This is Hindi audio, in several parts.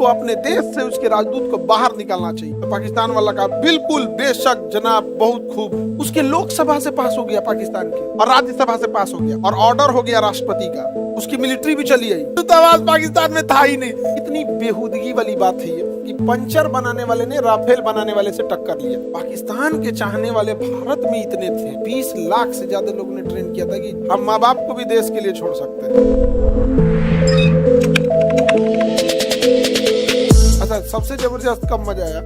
उसको अपने देश से उसके राजदूत को बाहर निकालना चाहिए। तो पाकिस्तान वाला कहा बिल्कुल बेशक जनाब, बहुत खूब। उसके लोकसभा से पास हो गया पाकिस्तान के, और राज्यसभा से पास हो गया, और ऑर्डर हो गया राष्ट्रपति का, उसकी मिलिट्री भी चली आई। दूतावास पाकिस्तान में था ही नहीं। इतनी बेहूदगी वाली बात है ये कि पंचर बनाने वाले ने राफेल बनाने वाले से टक्कर लिया। पाकिस्तान के चाहने वाले भारत में इतने थे, 20 लाख से ज्यादा लोगों ने ट्रेन किया था कि हम माँ बाप को भी देश के लिए छोड़ सकते हैं। अच्छा, सबसे जबरदस्त कब मजा आया,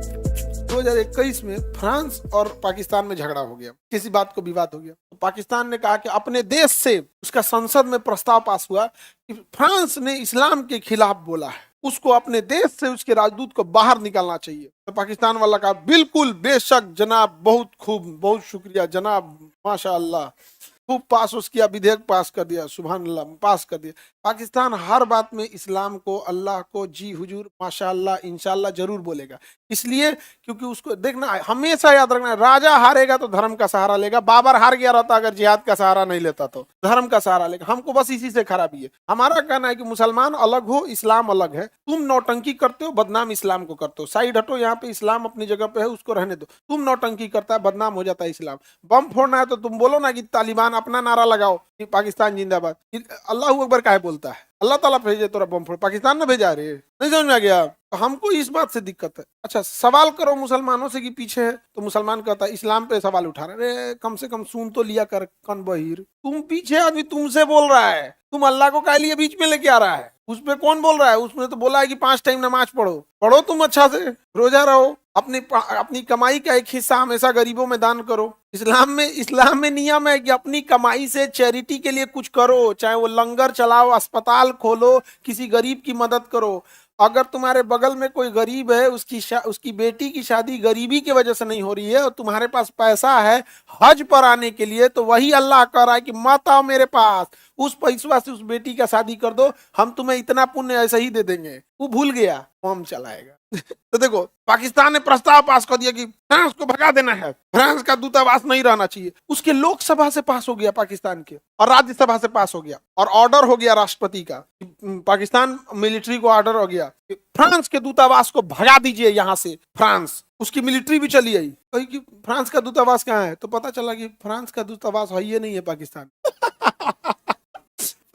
2021 में फ्रांस और पाकिस्तान में झगड़ा हो गया, किसी बात को विवाद हो गया। तो पाकिस्तान ने कहा कि अपने देश से, उसका संसद में प्रस्ताव पास हुआ कि फ्रांस ने इस्लाम के खिलाफ बोला है, उसको अपने देश से उसके राजदूत को बाहर निकालना चाहिए। तो पाकिस्तान वाला कहा बिल्कुल बेशक जनाब, बहुत खूब, बहुत शुक्रिया जनाब, माशाअल्लाह, खूब पास उस किया, विधेयक पास कर दिया, सुभान अल्लाह, पास कर दिया। पाकिस्तान हर बात में इस्लाम को, अल्लाह को जी हुजूर, माशाअल्लाह, इंशाअल्लाह जरूर बोलेगा। इसलिए क्योंकि उसको देखना, हमेशा याद रखना, राजा हारेगा तो धर्म का सहारा लेगा। बाबर हार गया रहता अगर जिहाद का सहारा नहीं लेता तो धर्म का सहारा लेगा। हमको बस इसी से खराबी है। हमारा कहना है कि मुसलमान अलग हो, इस्लाम अलग है। तुम नौटंकी करते हो, बदनाम इस्लाम को करते हो। साइड हटो, यहाँ पे इस्लाम अपनी जगह पे है, उसको रहने दो। तुम नौटंकी करता है, बदनाम हो जाता है इस्लाम। बम फोड़ना है तो तुम बोलो ना कि तालिबान, अपना नारा लगाओ कि पाकिस्तान जिंदाबाद। अल्लाह अकबर काहे बोलता है? अल्लाह ताला भेजे तोरा बम फोड़, पाकिस्तान ने भेजा रे, नहीं समझ में आ गया? तो हमको इस बात से दिक्कत है। अच्छा, सवाल करो मुसलमानों से कि पीछे है, तो मुसलमान कहता है इस्लाम पे सवाल उठा रहे। अरे कम से कम सुन तो लिया कर कन बहिर, तुम पीछे आदमी तुमसे बोल रहा है, तुम अल्लाह को काहे लिए बीच में लेके आ रहा है? उस पे कौन बोल रहा है? उसने तो बोला है कि 5 टाइम नमाज पढ़ो, पढ़ो तुम अच्छा से, रोजा रहो, अपनी कमाई का एक हिस्सा हमेशा गरीबों में दान करो। इस्लाम में नियम है कि अपनी कमाई से चैरिटी के लिए कुछ करो, चाहे वो लंगर चलाओ, अस्पताल खोलो, किसी गरीब की मदद करो। अगर तुम्हारे बगल में कोई गरीब है, उसकी बेटी की शादी गरीबी की वजह से नहीं हो रही है, और तुम्हारे पास पैसा है हज पर आने के लिए, तो वही अल्लाह कह रहा है कि मत आओ मेरे पास, उस पैसा से उस बेटी का शादी कर दो, हम तुम्हें इतना पुण्य ऐसे ही दे देंगे। वो भूल गया, हम चलाएगा। तो देखो, पाकिस्तान ने प्रस्ताव पास कर दिया कि फ्रांस को भगा देना है, फ्रांस का दूतावास नहीं रहना चाहिए। उसके लोकसभा से पास हो गया पाकिस्तान के, और राज्यसभा से पास हो गया, और ऑर्डर हो गया राष्ट्रपति का। पाकिस्तान मिलिट्री को ऑर्डर हो गया कि फ्रांस के दूतावास को भगा दीजिए यहाँ से। फ्रांस, उसकी मिलिट्री भी चली आई। कही कि फ्रांस का दूतावास कहाँ है, तो पता चला कि फ्रांस का दूतावास है ही नहीं है पाकिस्तान।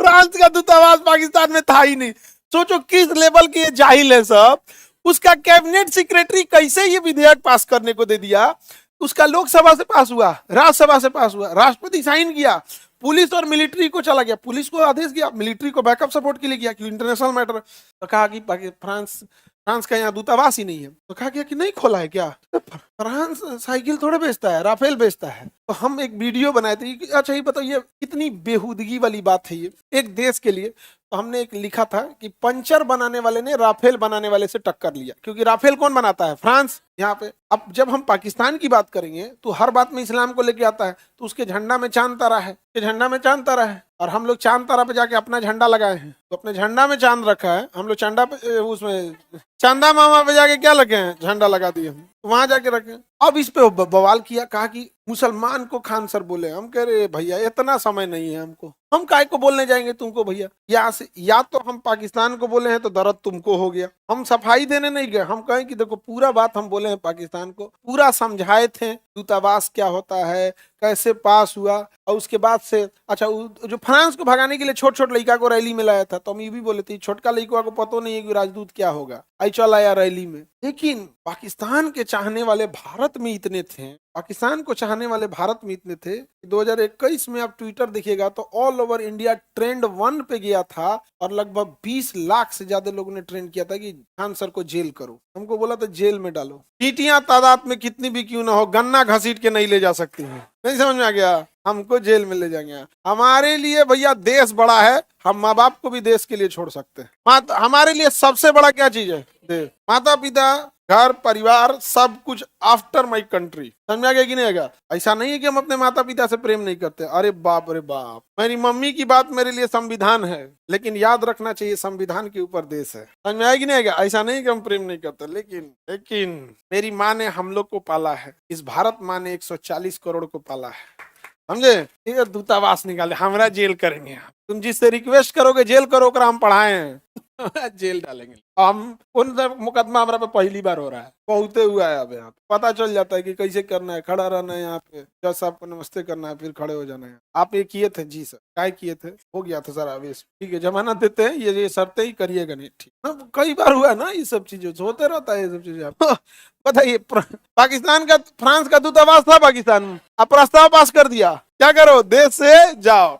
फ्रांस का दूतावास पाकिस्तान में था ही नहीं। सोचो किस लेवल के ये जाहिल है सब। उसका कैबिनेट सेक्रेटरी कैसे ये विधेयक पास करने को दे दिया? उसका लोकसभा से पास हुआ, राज्यसभा से पास हुआ, राष्ट्रपति साइन किया, पुलिस और मिलिट्री को चला गया, पुलिस को आदेश दिया, मिलिट्री को बैकअप सपोर्ट के लिए किया कि इंटरनेशनल मैटर। तो कहा कि फ्रांस का यहाँ दूतावास ही नहीं है। तो कहा गया कि नहीं खोला है क्या? तो फ्रांस साइकिल थोड़े बेचता है, राफेल बेचता है। तो हम एक वीडियो बनाए थे कि अच्छा ये बताइए, कितनी बेहूदगी वाली बात है ये एक देश के लिए। तो हमने एक लिखा था कि पंचर बनाने वाले ने राफेल बनाने वाले से टक्कर लिया, क्योंकि राफेल कौन बनाता है? फ्रांस। यहाँ पे अब जब हम पाकिस्तान की बात करेंगे तो हर बात में इस्लाम को लेके आता है, तो उसके झंडा में चांद तारा है, झंडा में चांद तारा है, और हम लोग चांद तारा पे जाके अपना झंडा लगाए हैं। तो अपने झंडा में चांद रखा है, हम लोग झंडा पे, उसमें चंदा मामा पे जाके क्या लगे हैं? झंडा लगा दिए, तो वहां जाके रखे। अब इस पे बवाल किया, कहा कि मुसलमान को खान सर बोले। हम कह रहे भैया इतना समय नहीं है हमको, हम काय को बोलने जाएंगे तुमको भैया? यहाँ से या तो हम पाकिस्तान को बोले हैं तो दर्द तुमको हो गया, हम सफाई देने नहीं गए। हम कहें कि देखो पूरा बात हम बोले हैं पाकिस्तान को, पूरा समझाए थे दूतावास क्या होता है, कैसे पास हुआ, और उसके बाद से अच्छा जो फ्रांस को भगाने के लिए छोट छोट लड़का को रैली में लाया था, तो हम ये भी बोले थे छोटका लड़का को पता नहीं है कि राजदूत क्या होगा, आई चल आया रैली में। लेकिन पाकिस्तान के चाहने वाले भारत में इतने थे, पाकिस्तान को चाहने वाले भारत में इतने थे कि 2021 में आप ट्विटर देखिएगा तो ऑल ओवर इंडिया ट्रेंड 1 पे गया था, और लगभग 20 लाख से ज्यादा लोगों ने ट्रेंड किया था कि खान सर को जेल करो। हमको बोला था जेल में डालो, चींटियां तादाद में कितनी भी क्यों ना हो, गन्ना घसीट के नहीं ले जा सकती हैं। नहीं समझ में आ गया? हमको जेल में ले जाएंगे। हमारे लिए भैया देश बड़ा है, हम माँ बाप को भी देश के लिए छोड़ सकते हैं। हमारे लिए सबसे बड़ा क्या चीज है? देश, माता पिता, घर परिवार, सब कुछ आफ्टर माई कंट्री। समझ में आ गया कि नहीं आएगा? ऐसा नहीं है कि हम अपने माता पिता से प्रेम नहीं करते। अरे बाप रे बाप, मेरी मम्मी की बात मेरे लिए संविधान है, लेकिन याद रखना चाहिए संविधान के ऊपर देश है। समझ में आएगी नहीं आएगा? ऐसा नहीं कि हम प्रेम नहीं करते, लेकिन मेरी माँ ने हम लोग को पाला है, इस भारत माँ ने 140 करोड़ को पाला है, समझे? ठीक है, दूतावास निकाले, हमारा जेल करेंगे। तुम जिससे रिक्वेस्ट करोगे जेल करो, हम पढ़ाए हैं। जेल डालेंगे हम। कौन सा मुकदमा हमारा पे पहली बार हो रहा है, बहुते हुआ है अब यहाँ पे। पता चल जाता है कि कैसे करना है, खड़ा रहना है यहाँ पे, जज साहब को नमस्ते करना है, फिर खड़े हो जाना है। आप ये किए थे? जी सर। काय किए थे? हो गया था सर आवेश, ठीक है जमानत देते हैं, ये शर्तें ही करिएगा नहीं, ठीक ना। कई बार हुआ ना ये सब चीजें, होते रहता है ये सब चीजें। आप बताइए, पाकिस्तान का, फ्रांस का दूतावास था पाकिस्तान में, आप प्रस्ताव पास कर दिया, क्या करो, देश से जाओ।